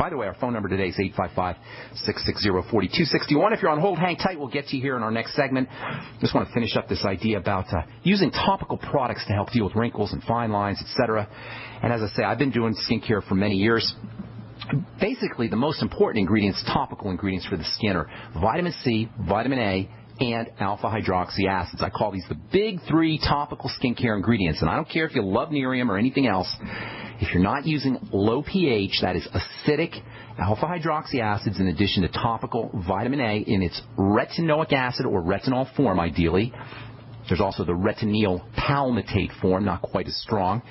By the way, our phone number today is 855-660-4261. If you're on hold, hang tight. We'll get to you here in our next segment. Just want to finish up this idea about using topical products to help deal with wrinkles and fine lines, etc. And as I say, I've been doing skincare for many years. Basically, the most important ingredients, topical ingredients for the skin, are vitamin C, vitamin A, and alpha-hydroxy acids. I call these the big three topical skincare ingredients. And I don't care if you love Nerium or anything else. If you're not using low pH, that is acidic alpha-hydroxy acids in addition to topical vitamin A in its retinoic acid or retinol form, ideally. There's also the retinyl palmitate form, not quite as strong.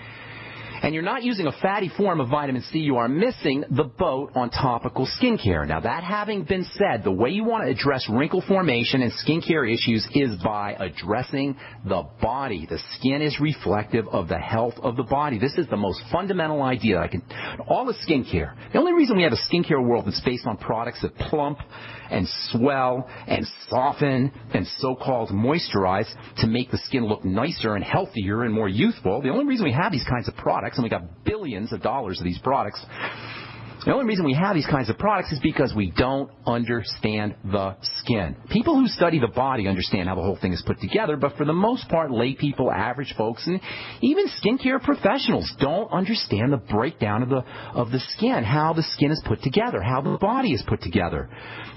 And you're not using a fatty form of vitamin C, you are missing the boat on topical skincare. Now, that having been said, the way you want to address wrinkle formation and skincare issues is by addressing the body. The skin is reflective of the health of the body. This is the most fundamental idea. All the skincare. The only reason we have a skincare world that's based on products that plump and swell and soften and so-called moisturize to make the skin look nicer and healthier and more youthful. The only reason we have these kinds of products, and we got billions of dollars of these products, the only reason we have these kinds of products is because we don't understand the skin. People who study the body understand how the whole thing is put together, but for the most part, lay people, average folks, and even skincare professionals don't understand the breakdown of the skin, how the skin is put together, how the body is put together.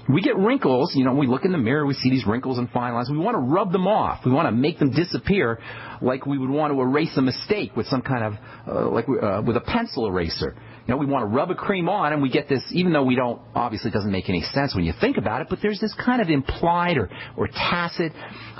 We get wrinkles, we look in the mirror, we see these wrinkles and fine lines. We want to rub them off. We want to make them disappear like we would want to erase a mistake with some kind of, with a pencil eraser. We want to rub a cream on, and we get this, even though we don't, obviously it doesn't make any sense when you think about it, but there's this kind of implied or tacit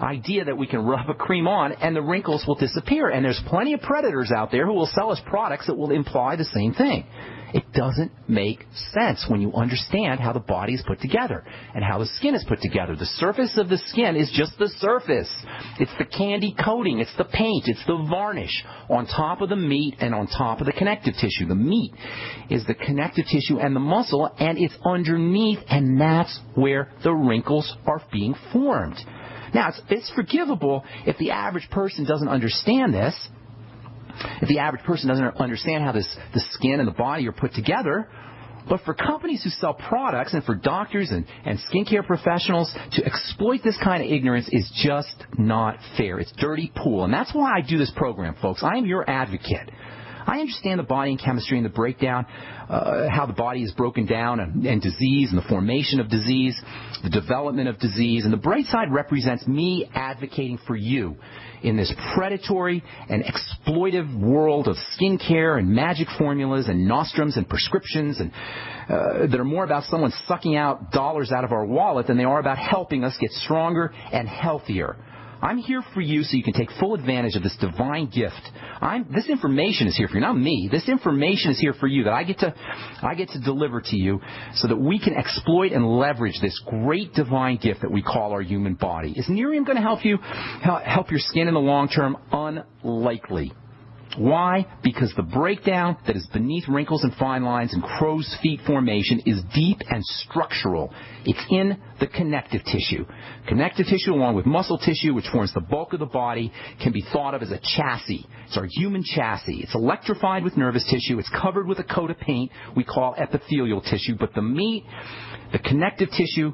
idea that we can rub a cream on and the wrinkles will disappear. And there's plenty of predators out there who will sell us products that will imply the same thing. It doesn't make sense when you understand how the body is put together and how the skin is put together. The surface of the skin is just the surface. It's the candy coating. It's the paint. It's the varnish on top of the meat and on top of the connective tissue. The meat is the connective tissue and the muscle, and it's underneath, and that's where the wrinkles are being formed. Now, it's forgivable if the average person doesn't understand this. If the average person doesn't understand how the skin and the body are put together. But for companies who sell products and for doctors and skincare professionals to exploit this kind of ignorance is just not fair. It's dirty pool. And that's why I do this program, folks. I am your advocate. I understand the body and chemistry and the breakdown, how the body is broken down and disease and the formation of disease, the development of disease. And the Brightside represents me advocating for you in this predatory and exploitive world of skincare and magic formulas and nostrums and prescriptions and that are more about someone sucking out dollars out of our wallet than they are about helping us get stronger and healthier. I'm here for you so you can take full advantage of this divine gift. This information is here for you, not me. This information is here for you that I get to deliver to you so that we can exploit and leverage this great divine gift that we call our human body. Is Nerium going to help your skin in the long term? Unlikely. Why? Because the breakdown that is beneath wrinkles and fine lines and crow's feet formation is deep and structural. It's in the connective tissue. Connective tissue, along with muscle tissue, which forms the bulk of the body, can be thought of as a chassis. It's our human chassis. It's electrified with nervous tissue. It's covered with a coat of paint we call epithelial tissue. But the meat, the connective tissue,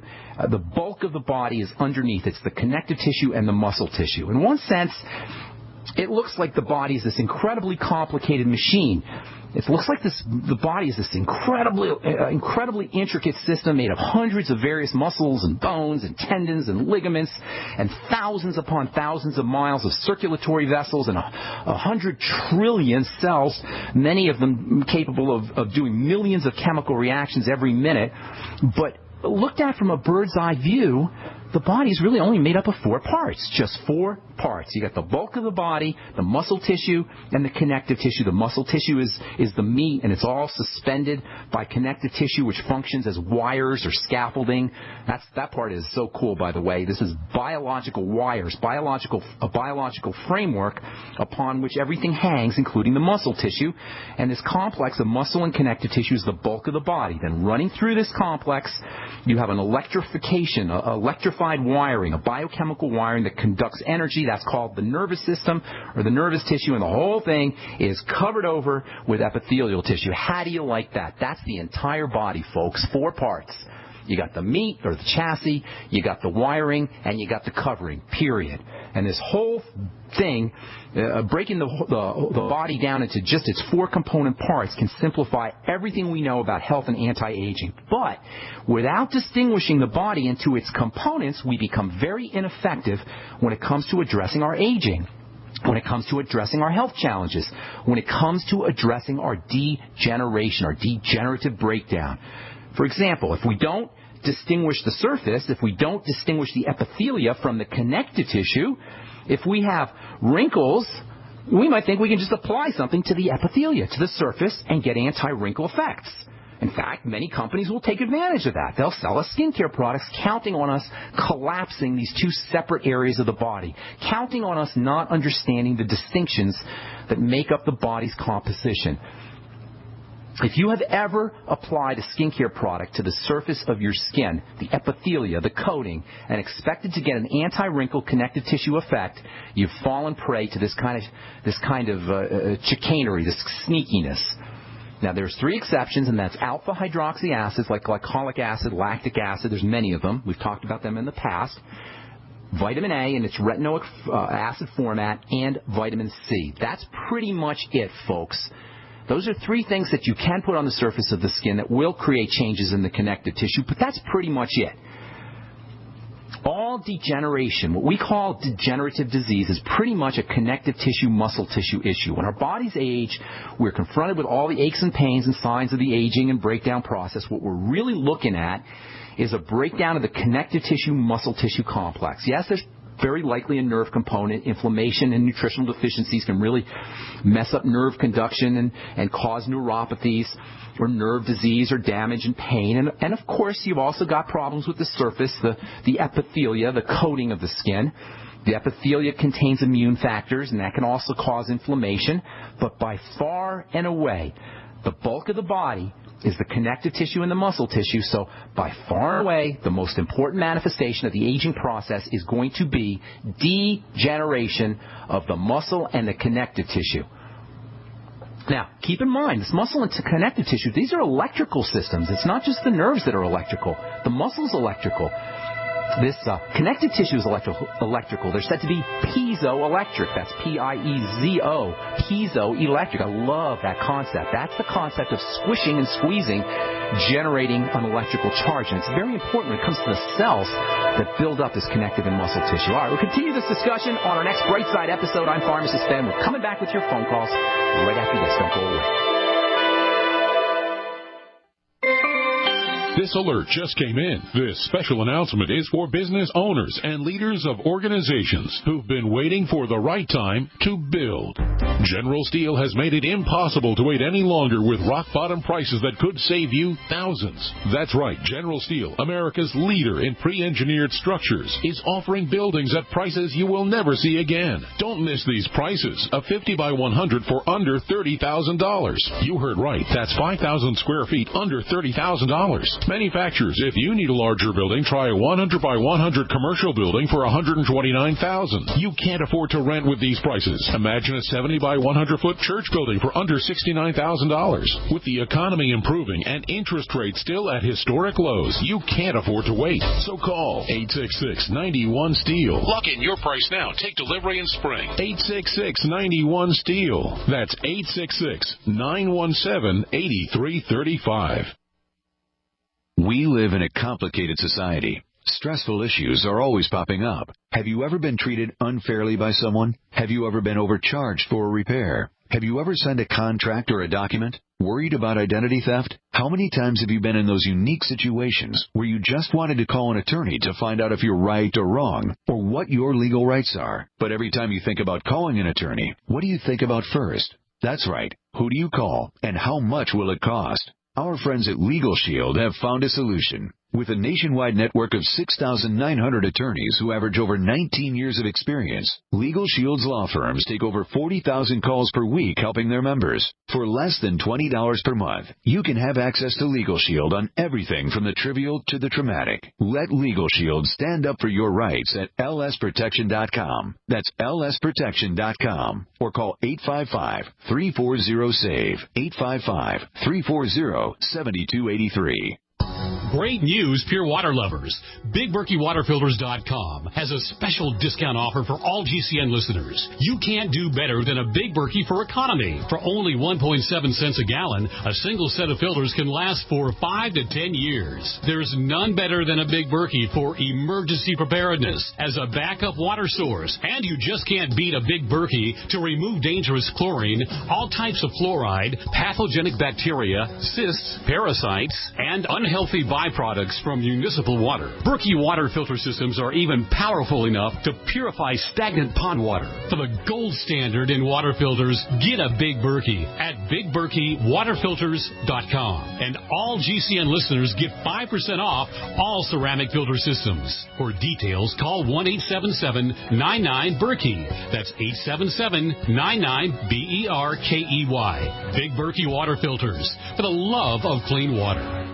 the bulk of the body is underneath. It's the connective tissue and the muscle tissue. In one sense, it looks like the body is this incredibly complicated machine. It looks like the body is this incredibly intricate system made of hundreds of various muscles and bones and tendons and ligaments and thousands upon thousands of miles of circulatory vessels and 100 trillion cells, many of them capable of doing millions of chemical reactions every minute. But looked at from a bird's eye view, the body is really only made up of 4 parts, just 4 parts. You got the bulk of the body, the muscle tissue, and the connective tissue. The muscle tissue is the meat, and it's all suspended by connective tissue, which functions as wires or scaffolding. That part is so cool, by the way. This is biological wires, a biological framework upon which everything hangs, including the muscle tissue. And this complex of muscle and connective tissue is the bulk of the body. Then running through this complex, You have an electrification, electrified wiring, a biochemical wiring that conducts energy. That's called the nervous system or the nervous tissue, and the whole thing is covered over with epithelial tissue. How do you like that? That's the entire body, folks. 4 parts. You got the meat or the chassis, you got the wiring, and you got the covering, period. And this whole thing, breaking the body down into just its 4 component parts can simplify everything we know about health and anti-aging. But without distinguishing the body into its components, we become very ineffective when it comes to addressing our aging, when it comes to addressing our health challenges, when it comes to addressing our degeneration, our degenerative breakdown. For example, if we don't distinguish the surface, if we don't distinguish the epithelia from the connective tissue, if we have wrinkles, we might think we can just apply something to the epithelia, to the surface, and get anti-wrinkle effects. In fact, many companies will take advantage of that. They'll sell us skincare products counting on us collapsing these 2 separate areas of the body, counting on us not understanding the distinctions that make up the body's composition. If you have ever applied a skincare product to the surface of your skin, the epithelia, the coating, and expected to get an anti-wrinkle connective tissue effect, you've fallen prey to this kind of chicanery, this sneakiness. Now, there's 3 exceptions, and that's alpha hydroxy acids like glycolic acid, lactic acid. There's many of them. We've talked about them in the past. Vitamin A in its retinoic acid format, and vitamin C. That's pretty much it, folks. Those are 3 things that you can put on the surface of the skin that will create changes in the connective tissue, but that's pretty much it. All degeneration, what we call degenerative disease, is pretty much a connective tissue, muscle tissue issue. When our bodies age, we're confronted with all the aches and pains and signs of the aging and breakdown process. What we're really looking at is a breakdown of the connective tissue, muscle tissue complex. Yes, there's very likely a nerve component. Inflammation and nutritional deficiencies can really mess up nerve conduction and cause neuropathies or nerve disease or damage and pain. And of course, you've also got problems with the surface, the epithelia, the coating of the skin. The epithelia contains immune factors, and that can also cause inflammation. But by far and away, the bulk of the body is the connective tissue and the muscle tissue. So by far and away, the most important manifestation of the aging process is going to be degeneration of the muscle and the connective tissue. Now, keep in mind, this muscle and connective tissue, these are electrical systems. It's not just the nerves that are electrical. The muscle's electrical. This connective tissue is electrical. They're said to be piezoelectric. That's P-I-E-Z-O, piezoelectric. I love that concept. That's the concept of squishing and squeezing, generating an electrical charge. And it's very important when it comes to the cells that build up this connective and muscle tissue. All right, we'll continue this discussion on our next Brightside episode. I'm Pharmacist Ben. We're coming back with your phone calls right after this. Don't go away. This alert just came in. This special announcement is for business owners and leaders of organizations who've been waiting for the right time to build. General Steel has made it impossible to wait any longer with rock-bottom prices that could save you thousands. That's right. General Steel, America's leader in pre-engineered structures, is offering buildings at prices you will never see again. Don't miss these prices. A 50 by 100 for under $30,000. You heard right. That's 5,000 square feet under $30,000. Manufacturers, if you need a larger building, try a 100 by 100 commercial building for $129,000. You can't afford to rent with these prices. Imagine a 70 by 100 foot church building for under $69,000. With the economy improving and interest rates still at historic lows, you can't afford to wait. So call 866-91-STEEL. Lock in your price now. Take delivery in spring. 866-91-STEEL. That's 866-917-8335. We live in a complicated society. Stressful issues are always popping up. Have you ever been treated unfairly by someone? Have you ever been overcharged for a repair? Have you ever signed a contract or a document? Worried about identity theft? How many times have you been in those unique situations where you just wanted to call an attorney to find out if you're right or wrong, or what your legal rights are? But every time you think about calling an attorney, what do you think about first? That's right. Who do you call, and how much will it cost? Our friends at Legal Shield have found a solution. With a nationwide network of 6,900 attorneys who average over 19 years of experience, Legal Shield's law firms take over 40,000 calls per week helping their members. For less than $20 per month, you can have access to Legal Shield on everything from the trivial to the traumatic. Let Legal Shield stand up for your rights at lsprotection.com. That's lsprotection.com. Or call 855-340-SAVE, 855-340-7283. Great news, pure water lovers. BigBerkeyWaterFilters.com has a special discount offer for all GCN listeners. You can't do better than a Big Berkey for economy. For only 1.7 cents a gallon, a single set of filters can last for 5 to 10 years. There's none better than a Big Berkey for emergency preparedness as a backup water source. And you just can't beat a Big Berkey to remove dangerous chlorine, all types of fluoride, pathogenic bacteria, cysts, parasites, and unhealthy byproducts from municipal water. Berkey water filter systems are even powerful enough to purify stagnant pond water. For the gold standard in water filters, get a Big Berkey at BigBerkeyWaterFilters.com. And all GCN listeners get 5% off all ceramic filter systems. For details, call 1-877-99-BERKEY. That's 877-99-BERKEY. Big Berkey Water Filters, for the love of clean water.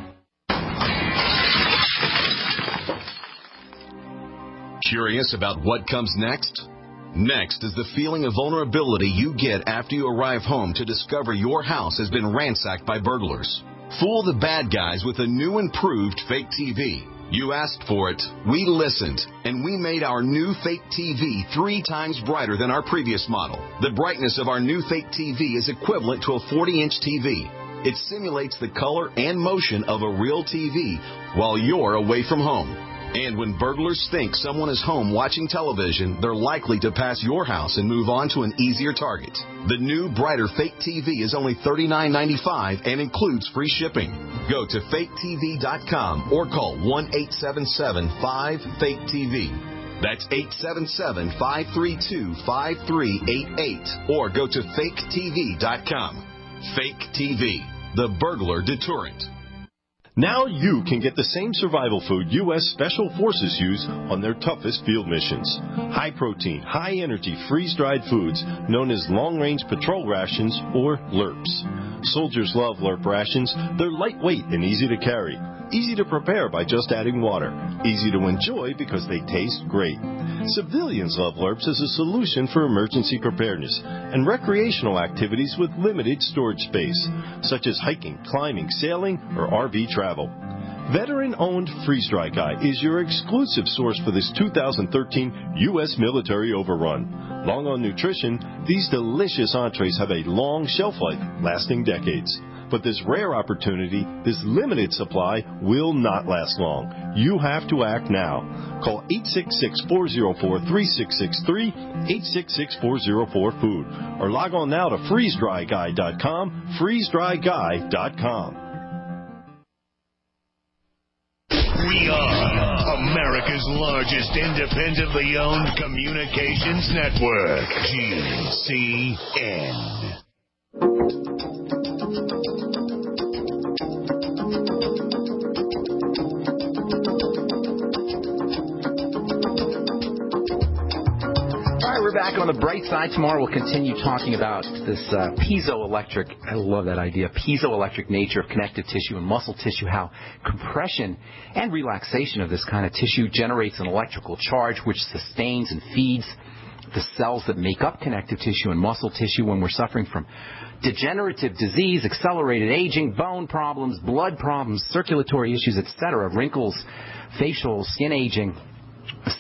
Curious about what comes next? Next is the feeling of vulnerability you get after you arrive home to discover your house has been ransacked by burglars. Fool the bad guys with a new improved fake TV. You asked for it, we listened, and we made our new fake TV 3 times brighter than our previous model. The brightness of our new fake TV is equivalent to a 40-inch TV. It simulates the color and motion of a real TV while you're away from home. And when burglars think someone is home watching television, they're likely to pass your house and move on to an easier target. The new, brighter Fake TV is only $39.95 and includes free shipping. Go to faketv.com or call 1-877-5-FAKE-TV. That's 877-532-5388. Or go to faketv.com. Fake TV, the burglar deterrent. Now you can get the same survival food U.S. Special Forces use on their toughest field missions. High-protein, high-energy, freeze-dried foods known as long-range patrol rations, or LRPs. Soldiers love LRP rations. They're lightweight and easy to carry. Easy to prepare by just adding water. Easy to enjoy because they taste great. Civilians love LRPs as a solution for emergency preparedness and recreational activities with limited storage space, such as hiking, climbing, sailing, or RV travel. Veteran-owned Freeze Dry Guy is your exclusive source for this 2013 U.S. military overrun. Long on nutrition, these delicious entrees have a long shelf life, lasting decades. But this rare opportunity, this limited supply, will not last long. You have to act now. Call 866-404-3663, 866-404-FOOD, or log on now to freezedryguy.com, freezedryguy.com. We are America's largest independently owned communications network, GCN. We're back on the Brightside. Tomorrow we'll continue talking about this piezoelectric, I love that idea, piezoelectric nature of connective tissue and muscle tissue, how compression and relaxation of this kind of tissue generates an electrical charge which sustains and feeds the cells that make up connective tissue and muscle tissue when we're suffering from degenerative disease, accelerated aging, bone problems, blood problems, circulatory issues, etc., wrinkles, facial, skin aging.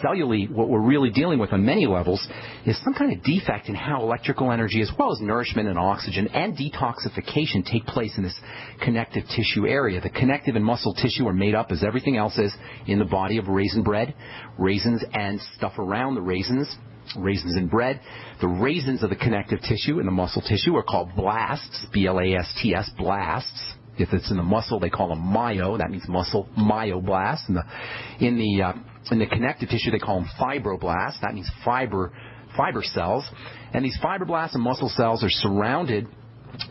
Cellularly, what we're really dealing with on many levels is some kind of defect in how electrical energy as well as nourishment and oxygen and detoxification take place in this connective tissue area. The connective and muscle tissue are made up, as everything else is, in the body of raisin bread, raisins and stuff around the raisins in bread. The raisins of the connective tissue and the muscle tissue are called blasts, B-L-A-S-T-S, blasts. If it's in the muscle, they call them myo. That means muscle myoblasts. In the connective tissue, they call them fibroblasts. That means fiber cells. And these fibroblasts and muscle cells are surrounded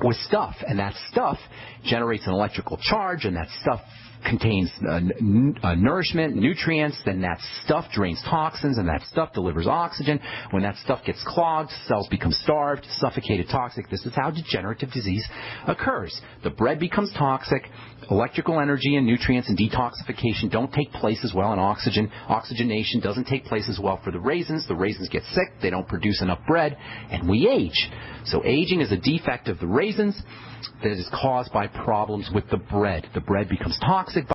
with stuff, and that stuff generates an electrical charge, and that stuff contains nourishment, nutrients, then that stuff drains toxins, and that stuff delivers oxygen. When that stuff gets clogged, cells become starved, suffocated, toxic. This is how degenerative disease occurs. The bread becomes toxic. Electrical energy and nutrients and detoxification don't take place as well, and oxygenation doesn't take place as well for the raisins. The raisins get sick, they don't produce enough bread, and we age. So aging is a defect of the raisins that is caused by problems with the bread. The bread becomes toxic